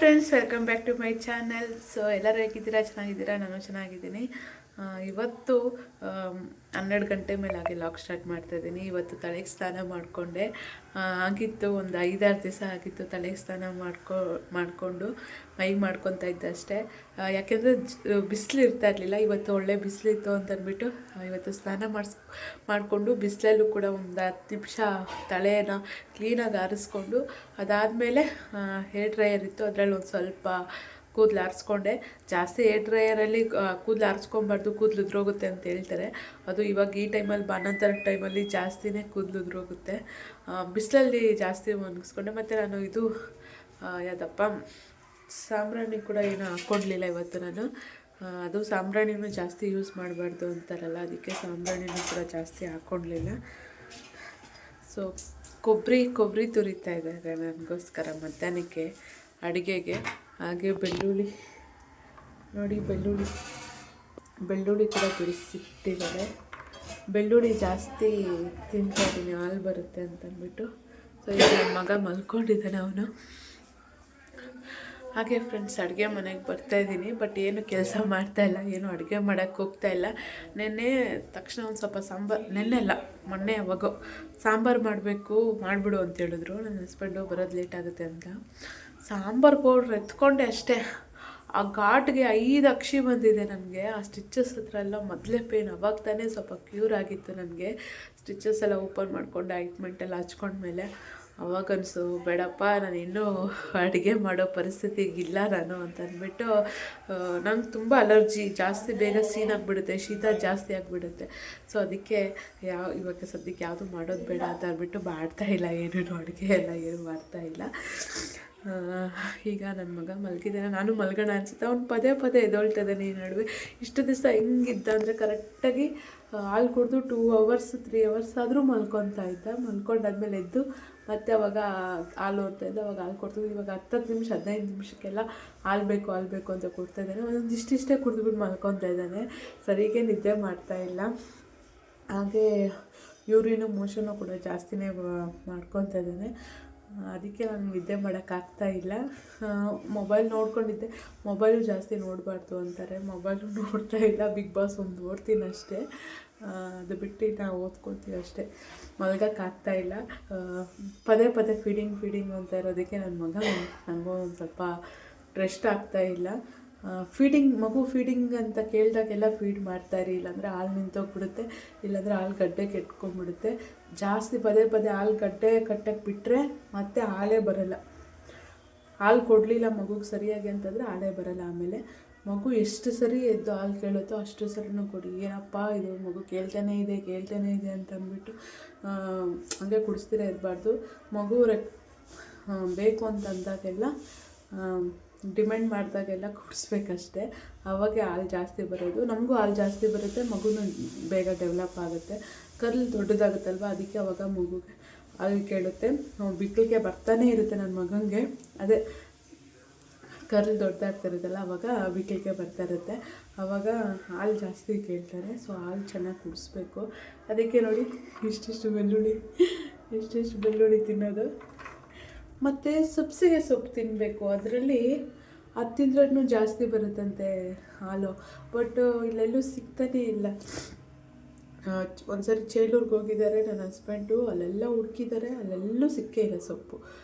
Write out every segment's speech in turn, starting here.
Friends, welcome back to my channel. So ಎಲ್ಲರೂ ಹೇಗಿದ್ದೀರಾ? ಚೆನ್ನಾಗಿದ್ದೀರಾ? ನಾನು ಚೆನ್ನಾಗಿದ್ದೀನಿ. ಇವತ್ತು 12 ಗಂಟೆ ಮೇಲೆ ಹಾಗೆ ಲಾಗ್ ಸ್ಟಾರ್ಟ್ ಮಾಡ್ತಾಯಿದ್ದೀನಿ. ಇವತ್ತು ತಲೆಗೆ ಸ್ನಾನ ಮಾಡಿಕೊಂಡೆ. ಆಗಿತ್ತು ಒಂದು 5-6 ದಿವಸ ಆಗಿತ್ತು ತಲೆಗೆ ಸ್ನಾನ ಮಾಡಿಕೊಂಡು ಮೈಗೆ ಮಾಡ್ಕೊತಾ ಇದ್ದೆ ಅಷ್ಟೇ. ಯಾಕೆಂದರೆ ಬಿಸಿಲು ಇರ್ತಾ ಇರಲಿಲ್ಲ. ಇವತ್ತು ಒಳ್ಳೆ ಬಿಸಿಲಿತ್ತು ಅಂತಂದ್ಬಿಟ್ಟು ಇವತ್ತು ಸ್ನಾನ ಮಾಡಿಕೊಂಡು ಬಿಸಿಲಲ್ಲೂ ಕೂಡ ಒಂದು 10 ನಿಮಿಷ ತಲೆಯನ್ನು ಕ್ಲೀನಾಗಿ ಆರಿಸ್ಕೊಂಡು ಅದಾದಮೇಲೆ ಹೇರ್ ಡ್ರೈಯರ್ ಇತ್ತು, ಅದರಲ್ಲಿ ಒಂದು ಸ್ವಲ್ಪ ಕೂದಲು ಆರಿಸ್ಕೊಂಡೆ. ಜಾಸ್ತಿ ಹೇರ್ ಡ್ರೈಯರಲ್ಲಿ ಕೂದಲು ಆರಿಸ್ಕೊಬಾರ್ದು, ಕೂದಲು ಉದುರೋಗುತ್ತೆ ಅಂತ ಹೇಳ್ತಾರೆ. ಅದು ಇವಾಗ ಈ ಟೈಮಲ್ಲಿ ಬಾಣಂತರ ಟೈಮಲ್ಲಿ ಜಾಸ್ತಿನೇ ಕೂದಲು ಉದುರೋಗುತ್ತೆ. ಬಿಸಿಲಲ್ಲಿ ಜಾಸ್ತಿ ಒಣಗಿಸ್ಕೊಂಡೆ. ಮತ್ತು ನಾನು ಇದು ಯಾವುದಪ್ಪ ಸಾಂಬ್ರಾಣಿ ಕೂಡ ಏನೂ ಹಾಕ್ಕೊಡ್ಲಿಲ್ಲ ಇವತ್ತು ನಾನು. ಅದು ಸಾಂಬ್ರಾಣಿನೂ ಜಾಸ್ತಿ ಯೂಸ್ ಮಾಡಬಾರ್ದು ಅಂತಾರಲ್ಲ, ಅದಕ್ಕೆ ಸಾಂಬ್ರಾಣಿನೂ ಕೂಡ ಜಾಸ್ತಿ ಹಾಕ್ಕೊಡ್ಲಿಲ್ಲ. ಸೊ ಕೊಬ್ಬರಿ ತುರಿತಾ ಇದ್ದಾರೆ ನನಗೋಸ್ಕರ ಮಧ್ಯಾಹ್ನಕ್ಕೆ ಅಡುಗೆಗೆ. ಹಾಗೆ ಬೆಳ್ಳುಳ್ಳಿ ನೋಡಿ, ಬೆಳ್ಳುಳ್ಳಿ ಕೂಡ ತುರಿಸಿಟ್ಟಿದ್ದಾರೆ. ಬೆಳ್ಳುಳ್ಳಿ ಜಾಸ್ತಿ ತಿಂತಾ ಇದ್ದೀನಿ, ಹಾಲು ಬರುತ್ತೆ ಅಂತಂದ್ಬಿಟ್ಟು. ಸೊ ಈಗ ನನ್ನ ಮಗ ಮಲ್ಕೊಂಡಿದ್ದಾನೆ ಅವನು. ಹಾಗೆ ಫ್ರೆಂಡ್ಸ್, ಅಡುಗೆ ಮನೆಗೆ ಬರ್ತಾಯಿದ್ದೀನಿ. ಬಟ್ ಏನು ಕೆಲಸ ಮಾಡ್ತಾಯಿಲ್ಲ, ಏನು ಅಡುಗೆ ಮಾಡೋಕ್ಕೆ ಹೋಗ್ತಾಯಿಲ್ಲ. ನೆನ್ನೆ ತಕ್ಷಣ ಒಂದು ಸ್ವಲ್ಪ ಮೊನ್ನೆ ಯಾವಾಗೋ ಸಾಂಬಾರು ಮಾಡಿಬಿಡು ಅಂತ ಹೇಳಿದ್ರು ನನ್ನ ಹಸ್ಬೆಂಡು. ಬರೋದು ಲೇಟ್ ಆಗುತ್ತೆ ಅಂತ ಸಾಂಬಾರು ಪೌಡ್ರ್ ಎತ್ಕೊಂಡೆ ಅಷ್ಟೇ. ಆ ಘಾಟ್ಗೆ 5 ಅಕ್ಷಿ ಬಂದಿದೆ ನನಗೆ. ಆ ಸ್ಟಿಚಸ್ ಹತ್ರ ಎಲ್ಲ ಮೊದಲೇ ಪೇನ್. ಅವಾಗ ತಾನೇ ಸ್ವಲ್ಪ ಕ್ಯೂರ್ ಆಗಿತ್ತು ನನಗೆ. ಸ್ಟಿಚಸ್ ಎಲ್ಲ ಓಪನ್ ಮಾಡ್ಕೊಂಡು ಆಯಿಂಟ್ಮೆಂಟೆಲ್ಲ ಹಚ್ಕೊಂಡ್ಮೇಲೆ ಅವಾಗ ಅನಿಸು ಬೇಡಪ್ಪ, ನಾನು ಇನ್ನೂ ಅಡುಗೆ ಮಾಡೋ ಪರಿಸ್ಥಿತಿಗಿಲ್ಲ ನಾನು ಅಂತ ಅಂದ್ಬಿಟ್ಟು. ನಂಗೆ ತುಂಬ ಅಲರ್ಜಿ, ಜಾಸ್ತಿ ಬೇಗ ಸೀನಾಗಿಬಿಡುತ್ತೆ, ಶೀತ ಜಾಸ್ತಿ ಆಗಿಬಿಡುತ್ತೆ. ಸೊ ಅದಕ್ಕೆ ಇವಾಗ ಸದ್ಯಕ್ಕೆ ಯಾವುದು ಮಾಡೋದು ಬೇಡ ಅಂತ ಅಂದ್ಬಿಟ್ಟು ಮಾಡ್ತಾಯಿಲ್ಲ, ಏನೇನು ಅಡುಗೆ ಎಲ್ಲ ಏನು ಮಾಡ್ತಾಯಿಲ್ಲ. ಈಗ ನನ್ನ ಮಗ ಮಲಗಿದ್ದಾನೆ, ನಾನು ಮಲ್ಗೋಣ ಅನಿಸುತ್ತೆ. ಅವ್ನು ಪದೇ ಎದ್ದೊಳ್ತಿದ್ದಾನೆ ಈ ನಡುವೆ. ಇಷ್ಟು ದಿವಸ ಹೆಂಗಿದ್ದ ಅಂದರೆ ಕರೆಕ್ಟಾಗಿ ಹಾಲು ಕುಡಿದು 2 hours 3 hours ಆದರೂ ಮಲ್ಕೊತಾ ಇದ್ದ. ಮಲ್ಕೊಂಡಾದ್ಮೇಲೆ ಎದ್ದು ಮತ್ತೆ ಅವಾಗ ಹಾಲು ಓದ್ತಾ ಇದ್ದ, ಅವಾಗ ಹಾಲು ಕೊಡ್ತಿದ್ದೆ. ಇವಾಗ 10 ನಿಮಿಷ 15 ನಿಮಿಷಕ್ಕೆಲ್ಲ ಹಾಲು ಬೇಕು ಅಂತ ಕೊಡ್ತಾ ಇದ್ದಾನೆ. ಒಂದೊಂದು ಇಷ್ಟೇ ಕುಡಿದ್ಬಿಟ್ಟು ಮಲ್ಕೊತಾ ಇದ್ದಾನೆ. ಸರಿಗೆ ನಿದ್ದೆ ಮಾಡ್ತಾಯಿಲ್ಲ. ಹಾಗೆ ಯೂರಿನು ಮೋಷನು ಕೂಡ ಜಾಸ್ತಿನೇ ಮಾಡ್ಕೊತಾ ಇದ್ದಾನೆ. ಅದಕ್ಕೆ ನಾನು ನಿದ್ದೆ ಮಾಡೋಕ್ಕಾಗ್ತಾಯಿಲ್ಲ. ಮೊಬೈಲ್ ನೋಡ್ಕೊಂಡಿದ್ದೆ. ಮೊಬೈಲು ಜಾಸ್ತಿ ನೋಡಬಾರ್ದು ಅಂತಾರೆ, ಮೊಬೈಲು ನೋಡ್ತಾ ಇಲ್ಲ. ಬಿಗ್ ಬಾಸ್ ಒಂದು ನೋಡ್ತೀನಿ ಅಷ್ಟೇ, ಅದು ಬಿಟ್ಟು ನಾವು ಓದ್ಕೊಳ್ತೀವಿ ಅಷ್ಟೇ. ಮಲ್ಗೋಕ್ಕಾಗ್ತಾಯಿಲ್ಲ. ಪದೇ ಫೀಡಿಂಗ್ ಅಂತ ಇರೋದಕ್ಕೆ ನನ್ನ ಮಗ ನನಗೂ ಒಂದು ಸ್ವಲ್ಪ ರೆಸ್ಟ್ ಆಗ್ತಾಯಿಲ್ಲ. ಮಗು ಫೀಡಿಂಗ್ ಅಂತ ಕೇಳಿದಾಗೆಲ್ಲ ಫೀಡ್ ಮಾಡ್ತಾಯಿರಿ, ಇಲ್ಲಾಂದರೆ ಹಾಲು ನಿಂತೋಗ್ಬಿಡುತ್ತೆ, ಇಲ್ಲಾಂದರೆ ಹಾಲು ಗಡ್ಡೆ ಕೆಟ್ಕೊಂಡ್ಬಿಡುತ್ತೆ. ಜಾಸ್ತಿ ಪದೇ ಹಾಲು ಗಡ್ಡೆ ಕಟ್ಟಕ್ಕೆ ಬಿಟ್ಟರೆ ಮತ್ತೆ ಹಾಲೇ ಬರೋಲ್ಲ. ಹಾಲು ಕೊಡಲಿಲ್ಲ ಮಗುಗೆ ಸರಿಯಾಗಿ ಅಂತಂದರೆ ಹಾಲೇ ಬರೋಲ್ಲ. ಆಮೇಲೆ ಮಗು ಎಷ್ಟು ಸರಿ ಎದ್ದು ಹಾಲು ಕೇಳುತ್ತೋ ಅಷ್ಟು ಸರಿನೂ ಕೊಡಿ. ಏನಪ್ಪ ಇದು ಮಗು ಕೇಳ್ತಾನೇ ಇದೆ ಅಂತ ಅಂದ್ಬಿಟ್ಟು ಹಾಗೆ ಕುಡಿಸ್ತೀರ ಇರಬಾರ್ದು. ಮಗು ಬೇಕು ಅಂತ ಅಂದಾಗೆಲ್ಲ ಡಿಮ್ಯಾಂಡ್ ಮಾಡಿದಾಗೆಲ್ಲ ಕುಡಿಸ್ಬೇಕಷ್ಟೆ. ಆವಾಗ ಹಾಲು ಜಾಸ್ತಿ ಬರೋದು, ನಮಗೂ ಹಾಲು ಜಾಸ್ತಿ ಬರುತ್ತೆ, ಮಗುನೂ ಬೇಗ ಡೆವಲಪ್ ಆಗುತ್ತೆ. ಕರ್ಲ್ ದೊಡ್ಡದಾಗುತ್ತಲ್ವ, ಅದಕ್ಕೆ ಅವಾಗ ಮಗುಗೆ ಹಾಲು ಕೇಳುತ್ತೆ. ಬಿಕ್ಕಳಿಗೆ ಬರ್ತಾನೆ ಇರುತ್ತೆ ನನ್ನ ಮಗನಿಗೆ. ಅದೇ ಕರ್ಲ್ ದೊಡ್ಡದಾಗ್ತಿರುತ್ತಲ್ಲ, ಆವಾಗ ಬಿಕ್ಕಳಿಗೆ ಬರ್ತಾ ಇರುತ್ತೆ, ಆವಾಗ ಹಾಲು ಜಾಸ್ತಿ ಕೇಳ್ತಾರೆ. ಸೊ ಹಾಲು ಚೆನ್ನಾಗಿ ಕುಡಿಸ್ಬೇಕು. ಅದಕ್ಕೆ ನೋಡಿ ಇಷ್ಟಿಷ್ಟು ಬೆಳ್ಳುಳ್ಳಿ ತಿನ್ನೋದು. ಮತ್ತು ಸಬ್ಸಿಗೆ ಸೊಪ್ಪು ತಿನ್ನಬೇಕು, ಅದರಲ್ಲಿ ಅದು ತಿಂದ್ರೂ ಜಾಸ್ತಿ ಬರುತ್ತಂತೆ ಹಾಲು. ಬಟ್ ಇಲ್ಲೆಲ್ಲೂ ಸಿಗ್ತಾನೇ ಇಲ್ಲ. ಒಂದ್ಸರಿ ಚೇಳೂರಿಗೆ ಹೋಗಿದ್ದಾರೆ ನನ್ನ ಹಸ್ಬೆಂಡು, ಅಲ್ಲೆಲ್ಲ ಹುಡುಕಿದ್ದಾರೆ, ಅಲ್ಲೆಲ್ಲೂ ಸಿಕ್ಕೇ ಇಲ್ಲ ಸೊಪ್ಪು.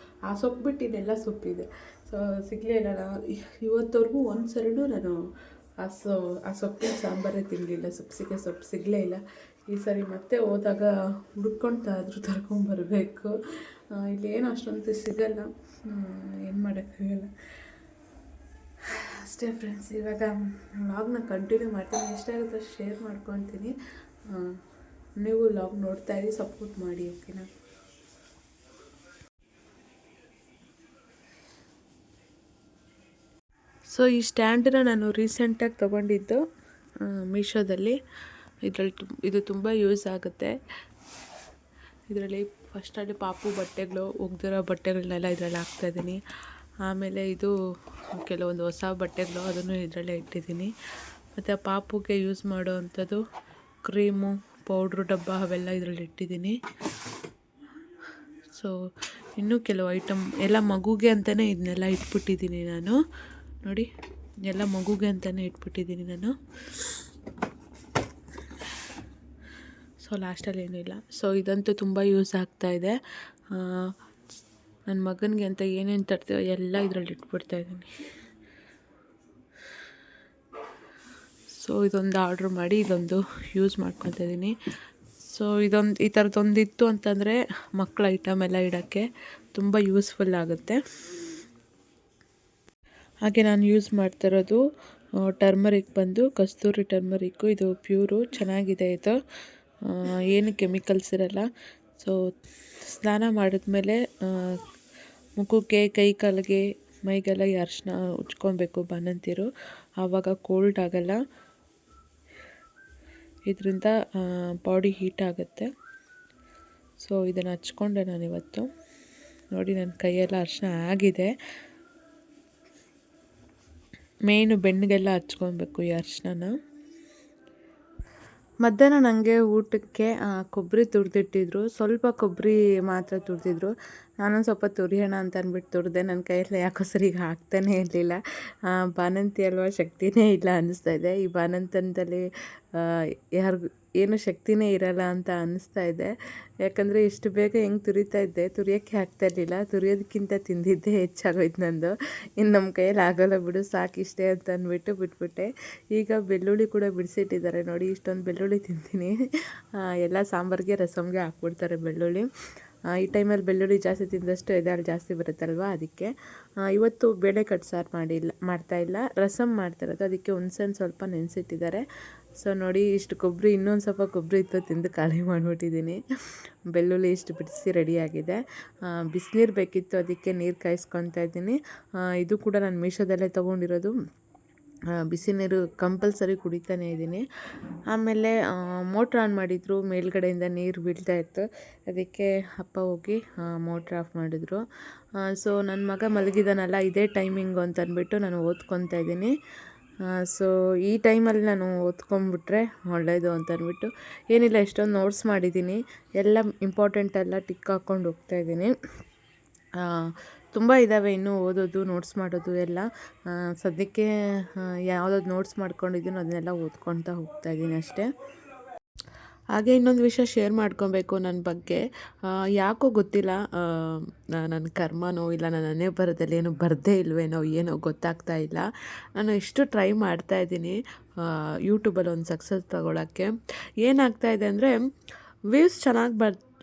ಆ ಸೊಪ್ಪು ಬಿಟ್ಟು ಇನ್ನೆಲ್ಲ ಸೊಪ್ಪಿದೆ. ಸೊ ಸಿಗಲೇ ಇಲ್ಲ. ಇವತ್ತವರೆಗೂ ಒಂದು ಸರಿನೂ ನಾನು ಆ ಸೊಪ್ಪಿನ ಸಾಂಬಾರೇ ತಿನ್ನಲಿಲ್ಲ. ಸಬ್ಸಿಗೆ ಸೊಪ್ಪು ಸಿಗಲೇ ಇಲ್ಲ. ಈ ಸರಿ ಮತ್ತೆ ಹೋದಾಗ ಹುಡ್ಕೊಳ್ತಾದ್ರೂ ತರ್ಕೊಂಬರ್ಬೇಕು. ಇಲ್ಲೇನು ಅಷ್ಟೊಂದು ಸಿಗಲ್ಲ, ಏನು ಮಾಡೋಕ್ಕಾಗಲ್ಲ ಅಷ್ಟೇ ಫ್ರೆಂಡ್ಸ್. ಇವಾಗ ವ್ಲಾಗ್ನ ಕಂಟಿನ್ಯೂ ಮಾಡ್ತೀನಿ, ಎಷ್ಟಾಗುತ್ತೋ ಶೇರ್ ಮಾಡ್ಕೊತೀನಿ. ನೀವು ವ್ಲಾಗ್ ನೋಡ್ತಾ ಇರಿ, ಸಪೋರ್ಟ್ ಮಾಡಿ, ಓಕೆನಾ? ಸೊ ಈ ಸ್ಟ್ಯಾಂಡನ್ನ ನಾನು ರೀಸೆಂಟಾಗಿ ತೊಗೊಂಡಿದ್ದು ಮೀಶೋದಲ್ಲಿ. ಇದು ತುಂಬ ಯೂಸ್ ಆಗುತ್ತೆ. ಇದರಲ್ಲಿ ಫಸ್ಟಲ್ಲಿ ಪಾಪು ಬಟ್ಟೆಗಳು, ಒಗ್ದಿರೋ ಬಟ್ಟೆಗಳನ್ನೆಲ್ಲ ಇದರಲ್ಲಿ ಹಾಕ್ತಾಯಿದ್ದೀನಿ. ಆಮೇಲೆ ಇದು ಕೆಲವೊಂದು ಹೊಸ ಬಟ್ಟೆಗಳು, ಅದನ್ನು ಇದರಲ್ಲೇ ಇಟ್ಟಿದ್ದೀನಿ. ಮತ್ತು ಪಾಪುಗೆ ಯೂಸ್ ಮಾಡೋ ಅಂಥದ್ದು ಕ್ರೀಮು, ಪೌಡ್ರು ಡಬ್ಬ ಅವೆಲ್ಲ ಇದರಲ್ಲಿ ಇಟ್ಟಿದ್ದೀನಿ. ಸೊ ಇನ್ನೂ ಕೆಲವು ಐಟಮ್ ಎಲ್ಲ ಮಗುಗೆ ಅಂತಲೇ ಇದನ್ನೆಲ್ಲ ಇಟ್ಬಿಟ್ಟಿದ್ದೀನಿ ನಾನು. ನೋಡಿ, ಎಲ್ಲ ಮಗುಗೆ ಅಂತಲೇ ಇಟ್ಬಿಟ್ಟಿದ್ದೀನಿ ನಾನು. ಸೊ ಲಾಸ್ಟಲ್ಲಿ ಏನಿಲ್ಲ. ಸೊ ಇದಂತೂ ತುಂಬ ಯೂಸ್ ಆಗ್ತಾಯಿದೆ. ನನ್ನ ಮಗನಿಗೆ ಅಂತ ಏನೇನು ತರ್ತೀವೋ ಎಲ್ಲ ಇದರಲ್ಲಿ ಇಟ್ಬಿಡ್ತಾಯಿದ್ದೀನಿ. ಸೊ ಇದೊಂದು ಆರ್ಡ್ರ್ ಮಾಡಿ ಇದೊಂದು ಯೂಸ್ ಮಾಡ್ಕೊತಾ ಇದ್ದೀನಿ. ಸೊ ಈ ಥರದ್ದೊಂದಿತ್ತು ಅಂತಂದರೆ ಮಕ್ಕಳ ಐಟಮ್ ಎಲ್ಲ ಇಡೋಕ್ಕೆ ತುಂಬ ಯೂಸ್ಫುಲ್ ಆಗುತ್ತೆ. ಹಾಗೆ ನಾನು ಯೂಸ್ ಮಾಡ್ತಿರೋದು ಟರ್ಮರಿಕ್ ಬಂದು ಕಸ್ತೂರಿ ಟರ್ಮರಿಕ್ಕು. ಇದು ಪ್ಯೂರು, ಚೆನ್ನಾಗಿದೆ ಇದು, ಏನು ಕೆಮಿಕಲ್ಸ್ ಇರಲ್ಲ. ಸೊ ಸ್ನಾನ ಮಾಡಿದ್ಮೇಲೆ ಮುಖಕ್ಕೆ, ಕೈ ಕಾಲಿಗೆ, ಮೈಗೆಲ್ಲ ಈ ಅರಿಶಿನ ಉಜ್ಕೊಬೇಕು ಬಾಣಂತಿರು, ಆವಾಗ ಕೋಲ್ಡ್ ಆಗಲ್ಲ. ಇದರಿಂದ ಬಾಡಿ ಹೀಟ್ ಆಗುತ್ತೆ. ಸೊ ಇದನ್ನು ಹಚ್ಕೊಂಡೆ ನಾನಿವತ್ತು. ನೋಡಿ, ನನ್ನ ಕೈಯೆಲ್ಲ ಅರಿಶಿನ ಆಗಿದೆ. ಮೇಯ್ನು ಬೆನ್ನಿಗೆಲ್ಲ ಹಚ್ಕೊಬೇಕು ಈ ಅರಿಶಿನ. ಮಧ್ಯಾಹ್ನ ನನಗೆ ಊಟಕ್ಕೆ ಕೊಬ್ಬರಿ ತುರಿದಿಟ್ಟಿದ್ರು. ಸ್ವಲ್ಪ ಕೊಬ್ಬರಿ ಮಾತ್ರ ತುರಿದಿದ್ರು. ನಾನೊಂದು ಸ್ವಲ್ಪ ತುರಿಯೋಣ ಅಂತ ಅಂದ್ಬಿಟ್ಟು ತುರಿದೆ. ನನ್ನ ಕೈಯಲ್ಲಿ ಯಾಕೋ ಸರಿಗೆ ಆಗ್ತಾನೇ ಇರಲಿಲ್ಲ. ಬಾಣಂತಿ ಅಲ್ವಾ, ಶಕ್ತಿನೇ ಇಲ್ಲ ಅನ್ನಿಸ್ತಾ ಇದೆ. ಈ ಬಾಣಂತನದಲ್ಲಿ ಯಾರಿಗೂ ಏನು ಶಕ್ತಿನೇ ಇರಲ್ಲ ಅಂತ ಅನ್ನಿಸ್ತಾ ಇದೆ. ಯಾಕಂದರೆ ಇಷ್ಟು ಬೇಗ ಹೆಂಗೆ ತುರಿತಾ ಇದ್ದೆ, ತುರಿಯೋಕ್ಕೆ ಆಗ್ತಾಯಿರಲಿಲ್ಲ. ತುರಿಯೋದಕ್ಕಿಂತ ತಿಂದಿದ್ದೇ ಹೆಚ್ಚಾಗೋಯ್ತು ನಂದು. ಇನ್ನು ನಮ್ಮ ಕೈಯಲ್ಲಿ ಆಗೋಲ್ಲ ಬಿಡು, ಸಾಕಿಷ್ಟೇ ಅಂತ ಅಂದ್ಬಿಟ್ಟು ಬಿಟ್ಬಿಟ್ಟೆ. ಈಗ ಬೆಳ್ಳುಳ್ಳಿ ಕೂಡ ಬಿಡಿಸಿಟ್ಟಿದ್ದಾರೆ ನೋಡಿ. ಇಷ್ಟೊಂದು ಬೆಳ್ಳುಳ್ಳಿ ತಿಂತೀನಿ. ಎಲ್ಲ ಸಾಂಬಾರಿಗೆ, ರಸಮ್ಗೆ ಹಾಕ್ಬಿಡ್ತಾರೆ ಬೆಳ್ಳುಳ್ಳಿ. ಈ ಟೈಮಲ್ಲಿ ಬೆಳ್ಳುಳ್ಳಿ ಜಾಸ್ತಿ ತಿಂದಷ್ಟು ಎದೆಹಾಲು ಜಾಸ್ತಿ ಬರುತ್ತಲ್ವ, ಅದಕ್ಕೆ. ಇವತ್ತು ಬೇಳೆ ಕಟ್ಸಾರು ಮಾಡ್ತಾಯಿಲ್ಲ, ರಸಮ್ ಮಾಡ್ತಿರೋದು. ಅದಕ್ಕೆ ಹುಣ್ಸೆಹಣ್ಣು ಸ್ವಲ್ಪ ನೆನೆಸಿಟ್ಟಿದ್ದಾರೆ. ಸೊ ನೋಡಿ, ಇಷ್ಟು ಕೊಬ್ಬರಿ, ಇನ್ನೊಂದು ಸ್ವಲ್ಪ ಕೊಬ್ಬರಿ ಇತ್ತು, ತಿಂದು ಖಾಲಿ ಮಾಡಿಬಿಟ್ಟಿದ್ದೀನಿ. ಬೆಳ್ಳುಳ್ಳಿ ಇಷ್ಟು ಬಿಡಿಸಿ ರೆಡಿಯಾಗಿದೆ. ಬಿಸಿನೀರು ಬೇಕಿತ್ತು, ಅದಕ್ಕೆ ನೀರು ಕಾಯಿಸ್ಕೊತಾ ಇದ್ದೀನಿ. ಇದು ಕೂಡ ನಾನು ಮೀಶೋದಲ್ಲೇ ತೊಗೊಂಡಿರೋದು. ಬಿಸಿ ನೀರು ಕಂಪಲ್ಸರಿ ಕುಡಿತಾನೇ ಇದ್ದೀನಿ. ಆಮೇಲೆ ಮೋಟ್ರ್ ಆನ್ ಮಾಡಿದರು, ಮೇಲ್ಗಡೆಯಿಂದ ನೀರು ಬೀಳ್ತಾಯಿತ್ತು. ಅದಕ್ಕೆ ಅಪ್ಪ ಹೋಗಿ ಮೋಟ್ರ್ ಆಫ್ ಮಾಡಿದ್ರು. ಸೊ ನನ್ನ ಮಗ ಮಲಗಿದಾನಲ್ಲ, ಇದೇ ಟೈಮಿಂಗು ಅಂತ ಅಂದ್ಬಿಟ್ಟು ನಾನು ಓದ್ಕೊತಾ ಇದ್ದೀನಿ. ಸೊ ಈ ಟೈಮಲ್ಲಿ ನಾನು ಓದ್ಕೊಂಬಿಟ್ರೆ ಒಳ್ಳೆಯದು ಅಂತ ಅಂದ್ಬಿಟ್ಟು, ಏನಿಲ್ಲ, ಎಷ್ಟೊಂದು ನೋಟ್ಸ್ ಮಾಡಿದ್ದೀನಿ, ಎಲ್ಲ ಇಂಪಾರ್ಟೆಂಟೆಲ್ಲ ಟಿಕ್ ಹಾಕ್ಕೊಂಡು ಹೋಗ್ತಾಯಿದ್ದೀನಿ. ತುಂಬ ಇದ್ದಾವೆ ಇನ್ನೂ ಓದೋದು, ನೋಟ್ಸ್ ಮಾಡೋದು ಎಲ್ಲ. ಸದ್ಯಕ್ಕೆ ಯಾವುದಾದ್ರು ನೋಟ್ಸ್ ಮಾಡ್ಕೊಂಡಿದ್ದೀನೋ ಅದನ್ನೆಲ್ಲ ಓದ್ಕೊಳ್ತಾ ಹೋಗ್ತಾಯಿದ್ದೀನಿ ಅಷ್ಟೇ. ಹಾಗೆ ಇನ್ನೊಂದು ವಿಷಯ ಶೇರ್ ಮಾಡ್ಕೊಬೇಕು ನನ್ನ ಬಗ್ಗೆ. ಯಾಕೋ ಗೊತ್ತಿಲ್ಲ, ನನ್ನ ಕರ್ಮನೋ ಇಲ್ಲ ನನ್ನ ಹಣೆ ಬರದಲ್ಲಿ ಏನೋ ಬರದೇ ಇಲ್ವೇನೋ ಏನೋ ಗೊತ್ತಾಗ್ತಾ ಇಲ್ಲ. ನಾನು ಎಷ್ಟು ಟ್ರೈ ಮಾಡ್ತಾಯಿದ್ದೀನಿ ಯೂಟ್ಯೂಬಲ್ಲಿ ಒಂದು ಸಕ್ಸಸ್ ತಗೊಳ್ಳೋಕ್ಕೆ. ಏನಾಗ್ತಾಯಿದೆ ಅಂದರೆ, ವ್ಯೂಸ್ ಚೆನ್ನಾಗಿ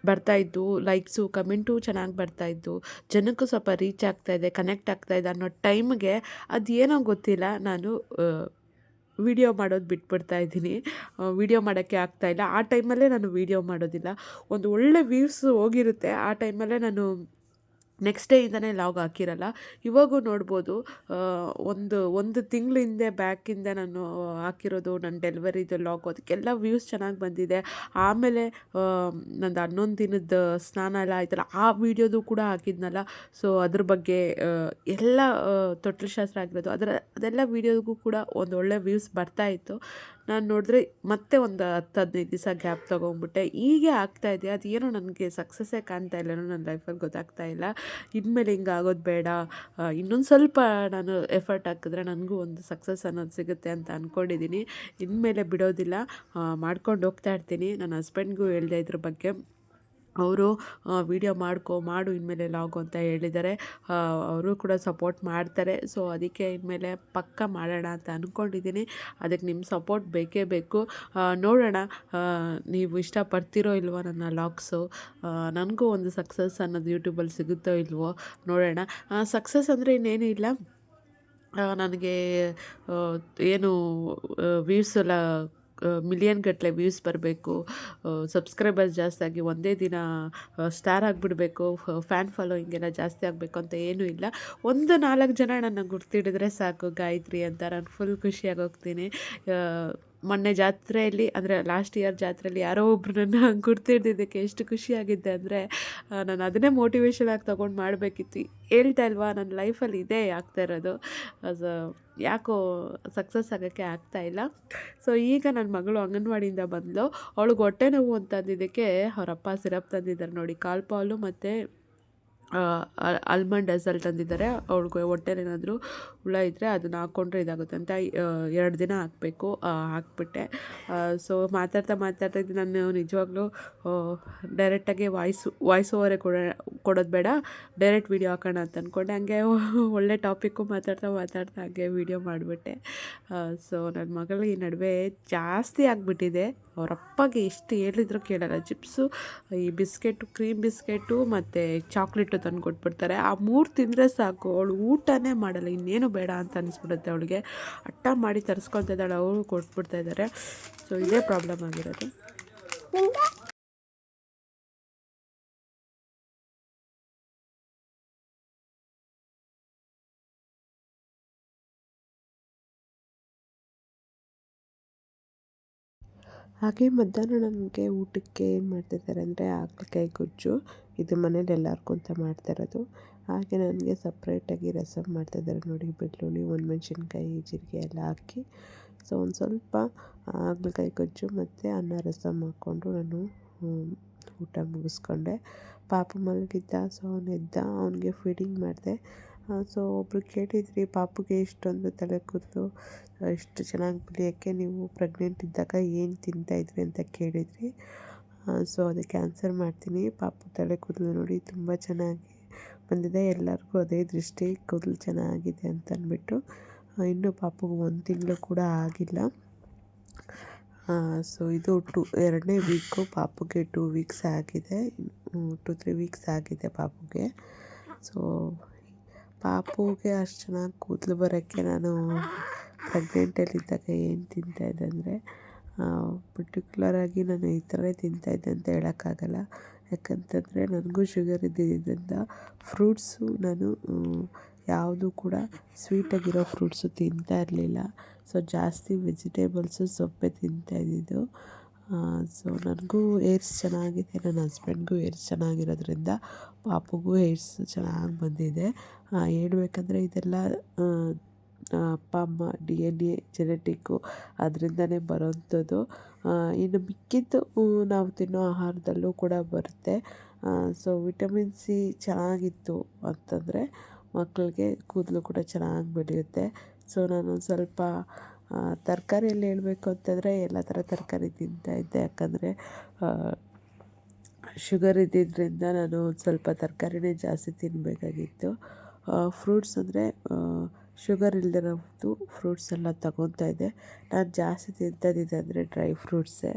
ಬರ್ತಾಯಿದ್ದು, ಲೈಕ್ಸು ಕಮೆಂಟು ಚೆನ್ನಾಗಿ ಬರ್ತಾಯಿದ್ದು, ಜನಕ್ಕೂ ಸ್ವಲ್ಪ ರೀಚ್ ಆಗ್ತಾಯಿದೆ, ಕನೆಕ್ಟ್ ಆಗ್ತಾಯಿದೆ ಅನ್ನೋ ಟೈಮ್ಗೆ ಅದೇನೋ ಗೊತ್ತಿಲ್ಲ, ನಾನು ವೀಡಿಯೋ ಮಾಡೋದು ಬಿಟ್ಬಿಡ್ತಾಯಿದ್ದೀನಿ. ವೀಡಿಯೋ ಮಾಡೋಕ್ಕೆ ಆಗ್ತಾಯಿಲ್ಲ. ಆ ಟೈಮಲ್ಲೇ ನಾನು ವೀಡಿಯೋ ಮಾಡೋದಿಲ್ಲ. ಒಂದು ಒಳ್ಳೆ ವ್ಯೂಸ್ ಹೋಗಿರುತ್ತೆ, ಆ ಟೈಮಲ್ಲೇ ನಾನು ನೆಕ್ಸ್ಟ್ ಡೇಯಿಂದನೇ ಲಾಗ್ ಹಾಕಿರಲ್ಲ. ಇವಾಗೂ ನೋಡ್ಬೋದು, ಒಂದು ತಿಂಗಳ ಹಿಂದೆ ಬ್ಯಾಕಿಂದ ನಾನು ಹಾಕಿರೋದು ನನ್ನ ಡೆಲಿವರಿದು ಲಾಗು, ಅದಕ್ಕೆಲ್ಲ ವ್ಯೂಸ್ ಚೆನ್ನಾಗಿ ಬಂದಿದೆ. ಆಮೇಲೆ ನಂದು 11 ದಿನದ ಸ್ನಾನ ಎಲ್ಲ ಆಯ್ತಲ್ಲ, ಆ ವಿಡಿಯೋದು ಕೂಡ ಹಾಕಿದ್ನಲ್ಲ. ಸೊ ಅದ್ರ ಬಗ್ಗೆ ಎಲ್ಲ ತೊಟ್ಲು ಶಾಸ್ತ್ರ ಆಗಿರೋದು, ಅದೆಲ್ಲ ವೀಡಿಯೋಗೂ ಕೂಡ ಒಂದೊಳ್ಳೆ ವ್ಯೂಸ್ ಬರ್ತಾಯಿತ್ತು. ನಾನು ನೋಡಿದ್ರೆ ಮತ್ತೆ ಒಂದು 10-15 ದಿವಸ ಗ್ಯಾಪ್ ತೊಗೊಂಡ್ಬಿಟ್ಟೆ. ಹೀಗೆ ಆಗ್ತಾಯಿದೆ, ಅದೇನೋ ನನಗೆ ಸಕ್ಸಸ್ಸೇ ಕಾಣ್ತಾ ಇಲ್ಲ, ನನ್ನ ಲೈಫಲ್ಲಿ ಗೊತ್ತಾಗ್ತಾ ಇಲ್ಲ. ಇನ್ಮೇಲೆ ಹಿಂಗೆ ಆಗೋದು ಬೇಡ, ಇನ್ನೊಂದು ಸ್ವಲ್ಪ ನಾನು ಎಫರ್ಟ್ ಹಾಕಿದ್ರೆ ನನಗೂ ಒಂದು ಸಕ್ಸಸ್ ಅನ್ನೋದು ಸಿಗುತ್ತೆ ಅಂತ ಅಂದ್ಕೊಂಡಿದ್ದೀನಿ. ಇನ್ಮೇಲೆ ಬಿಡೋದಿಲ್ಲ, ಮಾಡ್ಕೊಂಡು ಹೋಗ್ತಾ ಇರ್ತೀನಿ. ನನ್ನ ಹಸ್ಬೆಂಡ್ಗೂ ಹೇಳಿದೆ ಇದ್ರ ಬಗ್ಗೆ. ಅವರು ವೀಡಿಯೋ ಮಾಡು ಇನ್ಮೇಲೆ ಲಾಗು ಅಂತ ಹೇಳಿದ್ದಾರೆ. ಅವರು ಕೂಡ ಸಪೋರ್ಟ್ ಮಾಡ್ತಾರೆ. ಸೊ ಅದಕ್ಕೆ ಇನ್ಮೇಲೆ ಪಕ್ಕ ಮಾಡೋಣ ಅಂತ ಅಂದ್ಕೊಂಡಿದ್ದೀನಿ. ಅದಕ್ಕೆ ನಿಮ್ಮ ಸಪೋರ್ಟ್ ಬೇಕೇ ಬೇಕು. ನೋಡೋಣ ನೀವು ಇಷ್ಟಪಡ್ತೀರೋ ಇಲ್ವೋ ನನ್ನ ಲಾಗ್ಸು. ನನಗೂ ಒಂದು ಸಕ್ಸಸ್ ಅನ್ನೋದು ಯೂಟ್ಯೂಬಲ್ಲಿ ಸಿಗುತ್ತೋ ಇಲ್ವೋ ನೋಡೋಣ. ಸಕ್ಸಸ್ ಅಂದರೆ ಇನ್ನೇನು ಇಲ್ಲ, ನನಗೆ ಏನು ವ್ಯೂಸ್ ಎಲ್ಲ ಮಿಲಿಯನ್ ಗಟ್ಟಲೆ ವ್ಯೂಸ್ ಬರಬೇಕು, ಸಬ್ಸ್ಕ್ರೈಬರ್ಸ್ ಜಾಸ್ತಿ ಆಗಿ ಒಂದೇ ದಿನ ಸ್ಟಾರ್ ಆಗಿಬಿಡಬೇಕು, ಫ್ಯಾನ್ ಫಾಲೋಯಿಂಗ್ ಎಲ್ಲ ಜಾಸ್ತಿ ಆಗಬೇಕು ಅಂತ ಏನೂ ಇಲ್ಲ. 1-4 ಜನ ನನ್ನ ಗುರ್ತಿಡಿದ್ರೆ ಸಾಕು, ಗಾಯತ್ರಿ ಅಂತ, ನಾನು ಫುಲ್ ಖುಷಿಯಾಗಿ ಹೋಗ್ತೀನಿ. ಮೊನ್ನೆ ಜಾತ್ರೆಯಲ್ಲಿ, ಅಂದರೆ ಲಾಸ್ಟ್ ಇಯರ್ ಜಾತ್ರೆಯಲ್ಲಿ ಯಾರೋ ಒಬ್ಬರು ನನ್ನ ಗುರ್ತಿಡ್ದಿದ್ದಕ್ಕೆ ಎಷ್ಟು ಖುಷಿಯಾಗಿದ್ದೆ ಅಂದರೆ, ನಾನು ಅದನ್ನೇ ಮೋಟಿವೇಶನ್ ಆಗಿ ತೊಗೊಂಡು ಮಾಡಬೇಕಿತ್ತು. ಹೇಳ್ತಾ ಇಲ್ವಾ, ನನ್ನ ಲೈಫಲ್ಲಿ ಇದೇ ಆಗ್ತಾ ಇರೋದು. ಅದು ಯಾಕೋ ಸಕ್ಸಸ್ ಆಗೋಕ್ಕೆ ಆಗ್ತಾಯಿಲ್ಲ. ಸೊ ಈಗ ನನ್ನ ಮಗಳು ಅಂಗನವಾಡಿಯಿಂದ ಬಂದಳು. ಅವಳಿಗೆ ಹೊಟ್ಟೆ ನೋವು ಅಂತಂದಿದ್ದಕ್ಕೆ ಅವರಪ್ಪ ಸಿರಪ್ ತಂದಿದ್ದಾರೆ ನೋಡಿ, ಕಾಲ್ಪಾಲು ಮತ್ತು ಆಲ್ಮಂಡ್ ರೆಸಲ್ಟ್ ತಂದಿದ್ದಾರೆ. ಅವ್ಳಿಗೆ ಹೊಟ್ಟೆಲೇನಾದರೂ ಹುಳ ಇದ್ದರೆ ಅದನ್ನು ಹಾಕ್ಕೊಂಡ್ರೆ ಇದಾಗುತ್ತೆ ಅಂತ 2 ದಿನ ಹಾಕಬೇಕು. ಹಾಕ್ಬಿಟ್ಟೆ. ಸೊ ಮಾತಾಡ್ತಾ ಇದು ನಾನು ನಿಜವಾಗ್ಲೂ ಡೈರೆಕ್ಟಾಗಿ ವಾಯ್ಸ್ ಓವರೇ ಕೊಡೋದು ಬೇಡ, ಡೈರೆಕ್ಟ್ ವೀಡಿಯೋ ಹಾಕೋಣ ಅಂತ ಅಂದ್ಕೊಂಡೆ. ಹಂಗೆ ಒಳ್ಳೆ ಟಾಪಿಕ್ಕು ಮಾತಾಡ್ತಾ ಹಾಗೆ ವೀಡಿಯೋ ಮಾಡಿಬಿಟ್ಟೆ. ಸೊ ನನ್ನ ಮಗಳು ಈ ನಡುವೆ ಜಾಸ್ತಿ ಆಗಿಬಿಟ್ಟಿದೆ. ಅವರಪ್ಪಗೆ ಎಷ್ಟು ಹೇಳಿದ್ರು ಕೇಳಲ್ಲ. ಚಿಪ್ಸು, ಈ ಬಿಸ್ಕೆಟು, ಕ್ರೀಮ್ ಬಿಸ್ಕೆಟು ಮತ್ತು ಚಾಕ್ಲೇಟು ತಂದು ಕೊಟ್ಬಿಡ್ತಾರೆ. ಆ 3 ತಿಂದರೆ ಸಾಕು, ಅವಳು ಊಟನೇ ಮಾಡಲ್ಲ, ಇನ್ನೇನು ಬೇಡ ಅಂತ ಅನಿಸ್ಬಿಡುತ್ತೆ ಅವಳಿಗೆ. ಹಠ ಮಾಡಿ ತರಿಸ್ಕೊತಾ ಇದ್ದಾಳೆ, ಅವರು ಕೊಟ್ಬಿಡ್ತಾ ಇದ್ದಾರೆ. ಸೊ ಇದೇ ಪ್ರಾಬ್ಲಮ್ ಆಗಿರೋದು. ಹಾಗೆ ಮಧ್ಯಾಹ್ನ ನನಗೆ ಊಟಕ್ಕೆ ಏನು ಮಾಡ್ತಿದ್ದಾರೆ ಅಂದರೆ ಹಾಗಲಕಾಯಿ ಗೊಜ್ಜು. ಇದು ಮನೇಲಿ ಎಲ್ಲರಿಗೂ ಅಂತ ಮಾಡ್ತಾಯಿರೋದು. ಹಾಗೆ ನನಗೆ ಸಪ್ರೇಟಾಗಿ ರಸಮ್ ಮಾಡ್ತಾಯಿದ್ದಾರೆ ನೋಡಿ. ಬೆಳ್ಳುಳ್ಳಿ, ಒಣಮೆಣ್ಸಿನ್ಕಾಯಿ, ಜೀರಿಗೆ ಎಲ್ಲ ಹಾಕಿ. ಸೊ ಒಂದು ಸ್ವಲ್ಪ ಹಾಗಲಕಾಯಿ ಗೊಜ್ಜು ಮತ್ತು ಅನ್ನ ರಸಮ್ ಹಾಕ್ಕೊಂಡು ನಾನು ಊಟ ಮುಗಿಸ್ಕೊಂಡೆ. ಪಾಪು ಮಲಗಿದ್ದ. ಸೊ ಅವನು ಎದ್ದ, ಅವನಿಗೆ ಫೀಡಿಂಗ್ ಮಾಡಿದೆ. ಸೊ ಒಬ್ಬರು ಕೇಳಿದ್ರಿ, ಪಾಪುಗೆ ಇಷ್ಟೊಂದು ತಲೆ ಕೂದಲು ಇಷ್ಟು ಚೆನ್ನಾಗಿ ಬೆಳೆಯೋಕ್ಕೆ ನೀವು ಪ್ರೆಗ್ನೆಂಟ್ ಇದ್ದಾಗ ಏನು ತಿಂತಾಯಿದ್ರಿ ಅಂತ ಕೇಳಿದ್ರಿ. ಸೊ ಅದಕ್ಕೆ ಆನ್ಸರ್ ಮಾಡ್ತೀನಿ. ಪಾಪು ತಲೆ ಕೂದಲು ನೋಡಿ ತುಂಬ ಚೆನ್ನಾಗಿ ಬಂದಿದೆ. ಎಲ್ಲರಿಗೂ ಅದೇ ದೃಷ್ಟಿ, ಕೂದಲು ಚೆನ್ನಾಗಿದೆ ಅಂತ ಅಂದ್ಬಿಟ್ಟು. ಇನ್ನೂ ಪಾಪುಗೆ 1 ತಿಂಗಳು ಕೂಡ ಆಗಿಲ್ಲ. ಸೊ ಇದು 2ನೇ ವೀಕು. ಪಾಪುಗೆ 2 ವೀಕ್ಸ್ ಆಗಿದೆ. 2-3 ವೀಕ್ಸ್ ಆಗಿದೆ ಪಾಪುಗೆ. ಸೊ ಪಾಪುಗೆ ಅಷ್ಟು ಚೆನ್ನಾಗಿ ಕೂದಲು ಬರೋಕ್ಕೆ ನಾನು ಪ್ರೆಗ್ನೆಂಟಲ್ಲಿದ್ದಾಗ ಏನು ತಿಂತಾಯಿದ್ದೆ ಅಂದರೆ, ಪರ್ಟಿಕ್ಯುಲರಾಗಿ ನಾನು ಈ ಥರ ತಿಂತಾಯಿದ್ದೆ ಅಂತ ಹೇಳೋಕ್ಕಾಗಲ್ಲ. ಯಾಕಂತಂದರೆ ನನಗೂ ಶುಗರ್ ಇದ್ದಿದ್ದರಿಂದ ಫ್ರೂಟ್ಸು ನಾನು ಯಾವುದೂ ಕೂಡ ಸ್ವೀಟಾಗಿರೋ ಫ್ರೂಟ್ಸು ತಿಂತಾ ಇರಲಿಲ್ಲ. ಸೊ ಜಾಸ್ತಿ ವೆಜಿಟೇಬಲ್ಸು, ಸೊಪ್ಪೆ ತಿಂತಾಯಿದ್ದಿದ್ದು. ಸೊ ನನಗೂ ಏರ್ಸ್ ಚೆನ್ನಾಗಿದೆ, ನನ್ನ ಹಸ್ಬೆಂಡ್ಗೂ ಏರ್ಸ್ ಚೆನ್ನಾಗಿರೋದ್ರಿಂದ ಪಾಪುಗೂ ಏರ್ಸ್ ಚೆನ್ನಾಗಿ ಬಂದಿದೆ. ಹೇಳ್ಬೇಕಂದ್ರೆ ಇದೆಲ್ಲ ಅಪ್ಪ ಅಮ್ಮ DNA ಜೆನೆಟಿಕ್ಕು, ಅದರಿಂದನೇ ಬರೋವಂಥದ್ದು. ಇನ್ನು ಮಿಕ್ಕಿದ್ದು ನಾವು ತಿನ್ನೋ ಆಹಾರದಲ್ಲೂ ಕೂಡ ಬರುತ್ತೆ. ಸೊ ವಿಟಮಿನ್ C ಚೆನ್ನಾಗಿತ್ತು ಅಂತಂದರೆ ಮಕ್ಕಳಿಗೆ ಕೂದಲು ಕೂಡ ಚೆನ್ನಾಗಿ ಬೆಳೆಯುತ್ತೆ. ಸೊ ನಾನು ಸ್ವಲ್ಪ ತರಕಾರಿಯಲ್ಲಿ ಹೇಳಬೇಕು ಅಂತಂದರೆ ಎಲ್ಲ ಥರ ತರಕಾರಿ ತಿಂತಾಯಿದ್ದೆ. ಯಾಕಂದರೆ ಶುಗರ್ ಇದ್ದಿದ್ದರಿಂದ ನಾನು ಸ್ವಲ್ಪ ತರಕಾರಿನೇ ಜಾಸ್ತಿ ತಿನ್ನಬೇಕಾಗಿತ್ತು. ಫ್ರೂಟ್ಸ್ ಅಂದರೆ ಶುಗರ್ ಇಲ್ದಿರೋದು ಫ್ರೂಟ್ಸ್ ಎಲ್ಲ ತಗೊತಾ ಇದ್ದೆ. ನಾನು ಜಾಸ್ತಿ ತಿಂತಾಯಿದ್ದಿದ್ದು ಅಂದರೆ ಡ್ರೈ ಫ್ರೂಟ್ಸೇ.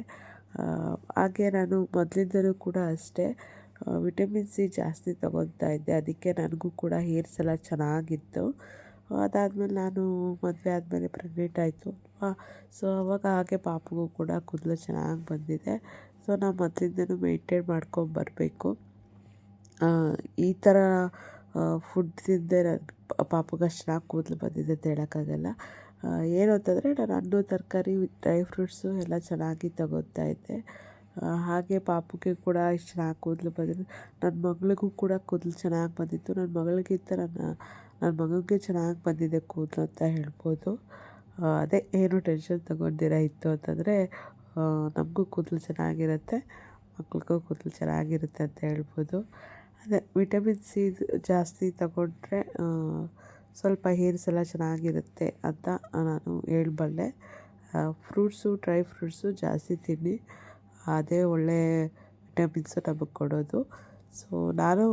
ಹಾಗೆ ನಾನು ಮೊದಲಿಂದಲೂ ಕೂಡ ಅಷ್ಟೇ ವಿಟಮಿನ್ C ಜಾಸ್ತಿ ತಗೊತಾ ಇದ್ದೆ. ಅದಕ್ಕೆ ನನಗೂ ಕೂಡ ಹೇರ್ಸ್ ಎಲ್ಲ ಚೆನ್ನಾಗಿತ್ತು. ಅದಾದಮೇಲೆ ನಾನು ಮದುವೆ ಆದಮೇಲೆ ಪ್ರೆಗ್ನೆಂಟ್ ಆಯಿತು. ಸೊ ಅವಾಗ ಹಾಗೆ ಪಾಪುಗೂ ಕೂಡ ಕೂದಲು ಚೆನ್ನಾಗಿ ಬಂದಿದೆ. ಸೊ ನಾವು ಮೊದಲಿಂದನೂ ಮೇಂಟೈನ್ ಮಾಡ್ಕೊಂಬರಬೇಕು. ಈ ಥರ ಫುಡ್ ತಿಂದೆ ನನಗೆ ಪಾಪುಗೆ ಅಷ್ಟು ಚೆನ್ನಾಗಿ ಕೂದಲು ಬಂದಿದೆ ಅಂತ ಹೇಳೋಕ್ಕಾಗಲ್ಲ. ಏನು ಅಂತಂದರೆ ನಾನು ಹಣ್ಣು, ತರಕಾರಿ, ಡ್ರೈ ಫ್ರೂಟ್ಸು ಎಲ್ಲ ಚೆನ್ನಾಗಿ ತಗೊತಾ ಇದ್ದೆ. ಹಾಗೆ ಪಾಪುಗೆ ಕೂಡ ಇಷ್ಟು ಚೆನ್ನಾಗಿ ಕೂದಲು ಬಂದಿದೆ. ನನ್ನ ಮಗಳಿಗೂ ಕೂಡ ಕೂದಲು ಚೆನ್ನಾಗಿ ಬಂದಿತ್ತು. ನನ್ನ ಮಗಳಿಗಿಂತ ನನ್ನ ಮಗನಿಗೆ ಚೆನ್ನಾಗಿ ಬಂದಿದೆ ಕೂದಲು ಅಂತ ಹೇಳ್ಬೋದು. ಅದೇ ಏನು ಟೆನ್ಷನ್ ತಗೊಂಡಿರ ಇತ್ತು ಅಂತಂದರೆ ನಮಗೂ ಕೂದಲು ಚೆನ್ನಾಗಿರುತ್ತೆ, ಮಕ್ಳಿಗೂ ಕೂದಲು ಚೆನ್ನಾಗಿರುತ್ತೆ ಅಂತ ಹೇಳ್ಬೋದು. ಅದೇ ವಿಟಮಿನ್ C ಜಾಸ್ತಿ ತಗೊಂಡ್ರೆ ಸ್ವಲ್ಪ ಹೇರ್ಸ್ ಎಲ್ಲ ಚೆನ್ನಾಗಿರುತ್ತೆ ಅಂತ ನಾನು ಹೇಳಬಲ್ಲೆ. ಫ್ರೂಟ್ಸು, ಡ್ರೈ ಫ್ರೂಟ್ಸು ಜಾಸ್ತಿ ತಿನ್ನಿ, ಅದೇ ಒಳ್ಳೆ ವಿಟಮಿನ್ಸು ನಮಗೆ ಕೊಡೋದು. ಸೊ ನಾನು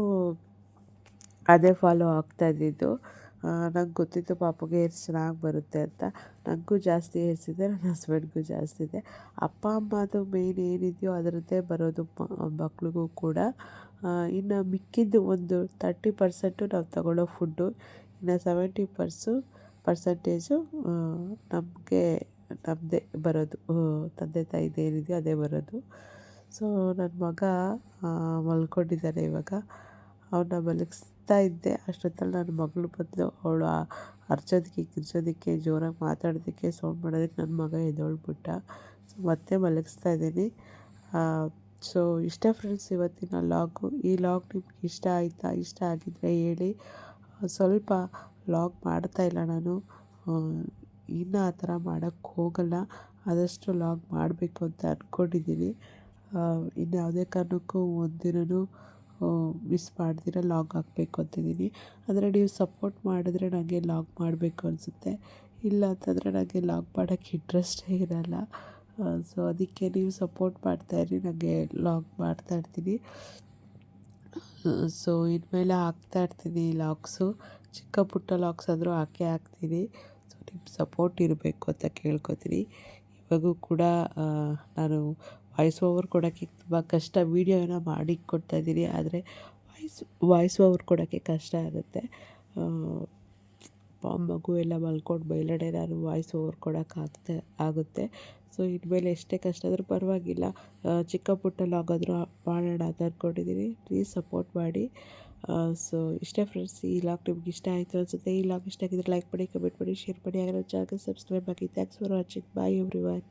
ಅದೇ ಫಾಲೋ ಆಗ್ತಾಯಿದ್ದಿದ್ದು. ನಂಗೆ ಗೊತ್ತಿತ್ತು ಪಾಪುಗೆ ಹೇರ್ಸ್ ಚೆನ್ನಾಗಿ ಬರುತ್ತೆ ಅಂತ. ನನಗೂ ಜಾಸ್ತಿ ಹೇರ್ಸ್ ಇದೆ, ನನ್ನ ಹಸ್ಬೆಂಡ್ಗೂ ಜಾಸ್ತಿ ಇದೆ. ಅಪ್ಪ ಅಮ್ಮದು ಮೇಯ್ನ್ ಏನಿದೆಯೋ ಅದರದ್ದೇ ಬರೋದು ಮಕ್ಳಿಗೂ ಕೂಡ. ಇನ್ನು ಮಿಕ್ಕಿದ್ದು ಒಂದು 30% ನಾವು ತಗೊಳ್ಳೋ ಫುಡ್ಡು, ಇನ್ನು 70% ನಮಗೆ ನಮ್ಮದೇ ಬರೋದು, ತಂದೆ ತಾಯಿದು ಏನಿದೆಯೋ ಅದೇ ಬರೋದು. ಸೊ ನನ್ನ ಮಗ ಮಲ್ಕೊಂಡಿದ್ದಾನೆ ಇವಾಗ. ಅವನ್ನ ಮಲಗಿಸ್ತಾ ಇದ್ದೆ. ಅಷ್ಟೊತ್ತಲ್ಲಿ ನನ್ನ ಮಗಳು ಬಂದು ಅವಳು ಅರ್ಚೋದಕ್ಕೆ ಕಿರ್ಚೋದಕ್ಕೆ, ಜೋರಾಗಿ ಮಾತಾಡೋದಕ್ಕೆ, ಸೌಂಡ್ ಮಾಡೋದಕ್ಕೆ ನನ್ನ ಮಗ ಎದ್ದೇಳ್ಬಿಟ್ಟ. ಸೊ ಮತ್ತೆ ಮಲಗಿಸ್ತಾ ಇದ್ದೀನಿ. ಸೊ ಇಷ್ಟೇ ಫ್ರೆಂಡ್ಸ್ ಇವತ್ತಿನ ಲಾಗು. ಈ ಲಾಗ್ ನಿಮ್ಗೆ ಇಷ್ಟ ಆಯಿತಾ? ಇಷ್ಟ ಆಗಿದ್ದರೆ ಹೇಳಿ. ಸ್ವಲ್ಪ ಲಾಗ್ ಮಾಡ್ತಾಯಿಲ್ಲ ನಾನು, ಇನ್ನು ಆ ಥರ ಮಾಡೋಕ್ಕೆ ಹೋಗಲ್ಲ. ಆದಷ್ಟು ಲಾಗ್ ಮಾಡಬೇಕು ಅಂತ ಅಂದ್ಕೊಂಡಿದ್ದೀನಿ. ಇನ್ನು ಯಾವುದೇ ಕಾರಣಕ್ಕೂ ಒಂದಿನವೂ ಮಿಸ್ ಮಾಡ್ದಿರ ಲಾಗ್ ಹಾಕಬೇಕು ಅಂತಿದ್ದೀನಿ. ಅಂದರೆ ನೀವು ಸಪೋರ್ಟ್ ಮಾಡಿದ್ರೆ ನನಗೆ ಲಾಗ್ ಮಾಡಬೇಕು ಅನಿಸುತ್ತೆ, ಇಲ್ಲ ಅಂತಂದರೆ ನನಗೆ ಲಾಗ್ ಮಾಡೋಕ್ಕೆ ಇಂಟ್ರೆಸ್ಟೇ ಇರಲ್ಲ. ಸೊ ಅದಕ್ಕೆ ನೀವು ಸಪೋರ್ಟ್ ಮಾಡ್ತಾಯಿರಿ, ನನಗೆ ಲಾಗ್ ಮಾಡ್ತಾಯಿರ್ತೀನಿ. ಸೊ ಇನ್ಮೇಲೆ ಹಾಕ್ತಾಯಿರ್ತೀನಿ ಲಾಗ್ಸು, ಚಿಕ್ಕ ಪುಟ್ಟ ಲಾಗ್ಸ್ ಆದರೂ ಹಾಕೇ ಹಾಕ್ತೀನಿ. ಸೊ ನಿಮ್ಮ ಸಪೋರ್ಟ್ ಇರಬೇಕು ಅಂತ ಕೇಳ್ಕೊತೀನಿ. ಇವಾಗೂ ಕೂಡ ನಾನು ವಾಯ್ಸ್ ಓವರ್ ಕೊಡೋಕ್ಕೆ ತುಂಬ ಕಷ್ಟ. ವೀಡಿಯೋ ಏನೋ ಮಾಡಿ ಕೊಡ್ತಾಯಿದ್ದೀನಿ, ಆದರೆ ವಾಯ್ಸ್ ಓವರ್ ಕೊಡೋಕ್ಕೆ ಕಷ್ಟ ಆಗುತ್ತೆ. ಮಗು ಎಲ್ಲ ಮಲ್ಕೊಂಡು ಮೇಲ್ಗಡೆ ನಾನು ವಾಯ್ಸ್ ಓವರ್ ಆಗುತ್ತೆ. ಸೊ ಇನ್ಮೇಲೆ ಎಷ್ಟೇ ಕಷ್ಟ ಆದರೂ ಪರವಾಗಿಲ್ಲ, ಚಿಕ್ಕ ಪುಟ್ಟ ಲಾಗಾದರೂ ಮಾಡೋಣ ಅಂತ ಅಂದ್ಕೊಂಡಿದ್ದೀನಿ. ಪ್ಲೀಸ್ ಸಪೋರ್ಟ್ ಮಾಡಿ. ಸೊ ಇಷ್ಟೇ ಫ್ರೆಂಡ್ಸ್, ಈ ಲಾಗ್ ನಿಮ್ಗೆ ಇಷ್ಟ ಆಯಿತು ಅನಿಸುತ್ತೆ. ಈ ಲಾಗ್ ಇಷ್ಟ ಆಗಿದ್ರೆ ಲೈಕ್ ಮಾಡಿ, ಕಮೆಂಟ್ ಮಾಡಿ, ಶೇರ್ ಮಾಡಿ. ಹಾಗೆ ನನ್ನ ಚಾನಲ್ಗೆ ಸಬ್ಸ್ಕ್ರೈಬ್ ಆಗಿ. Thanks for watching. Bye everyone.